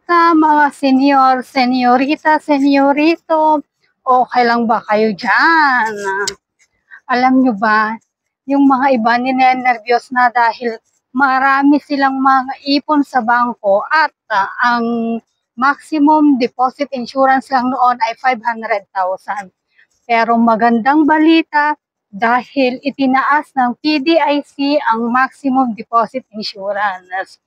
Kamusta mga senior, senyorita, senyorito? Okay lang ba kayo dyan? Alam nyo ba, yung mga iba ninenervyos na dahil marami silang mga ipon sa bangko at ang maximum deposit insurance lang noon ay 500,000. Pero magandang balita dahil itinaas ng PDIC ang maximum deposit insurance.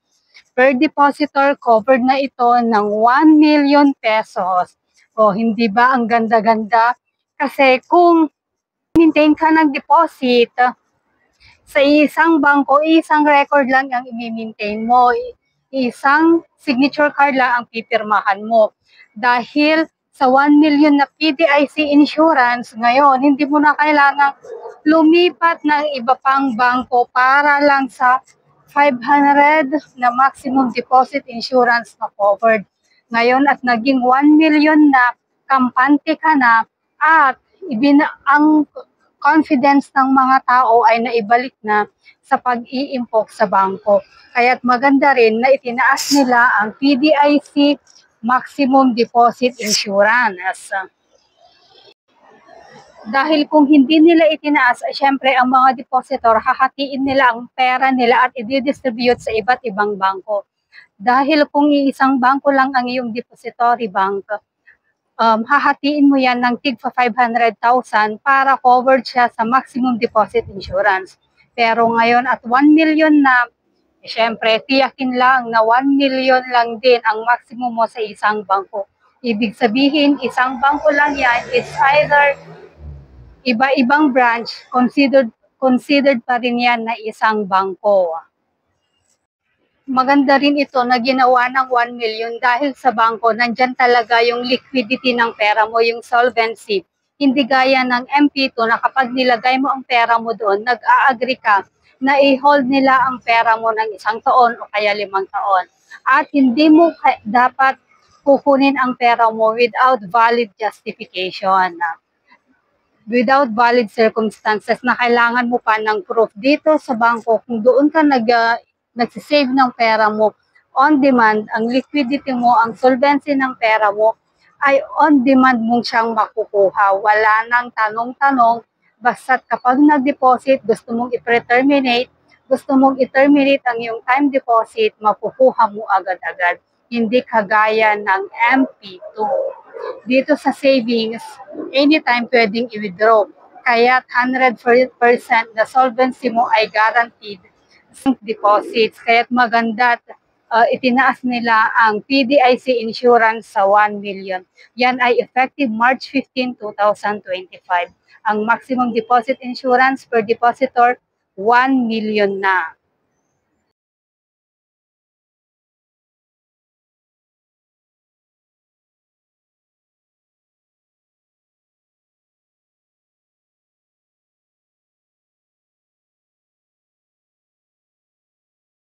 Per depositor, covered na ito ng 1 million pesos. O hindi ba ang ganda-ganda? Kasi kung maintain ka ng deposit sa isang bangko, isang record lang ang i-maintain mo. Isang signature card lang ang pipirmahan mo. Dahil sa 1 million na PDIC insurance, ngayon, hindi mo na kailangang lumipat ng iba pang bangko para lang sa 500 na maximum deposit insurance na covered. Ngayon at naging 1 million na, kampante ka na at ang confidence ng mga tao ay naibalik na sa pag-iimpok sa bangko. Kaya't maganda rin na itinaas nila ang PDIC maximum deposit insurance. Dahil kung hindi nila itinaas, ay syempre ang mga depositor, hahatiin nila ang pera nila at i-distribute sa iba't ibang bangko. Dahil kung iisang bangko lang ang iyong depository bank, hahatiin mo yan ng tig 500,000 para covered siya sa maximum deposit insurance. Pero ngayon at 1 million na, syempre tiyakin lang na 1 million lang din ang maximum mo sa isang bangko. Ibig sabihin, isang bangko lang yan, it's either iba-ibang branch, considered pa rin yan na isang bangko. Maganda rin ito na ginawa ng 1 million dahil sa bangko, nandyan talaga yung liquidity ng pera mo, yung solvency. Hindi gaya ng MP2 na kapag nilagay mo ang pera mo doon, nag-a-agree ka na i-hold nila ang pera mo ng 1 taon o kaya 5 taon. At hindi mo dapat kukunin ang pera mo without valid justification. Without valid circumstances na kailangan mo pa ng proof dito sa bangko kung doon ka nagsisave ng pera mo on demand, ang liquidity mo, ang solvency ng pera mo ay on demand mong siyang makukuha. Wala nang tanong-tanong, basta't kapag nag-deposit, gusto mong i-terminate, gusto mong i-terminate ang iyong time deposit, makukuha mo agad-agad. Hindi kagaya ng MP2. Dito sa savings, anytime pwedeng i-withdraw. Kaya 100% na solvency mo ay guaranteed deposits. Kaya maganda itinaas nila ang PDIC insurance sa 1 million. Yan ay effective March 15, 2025. Ang maximum deposit insurance per depositor, 1 million na.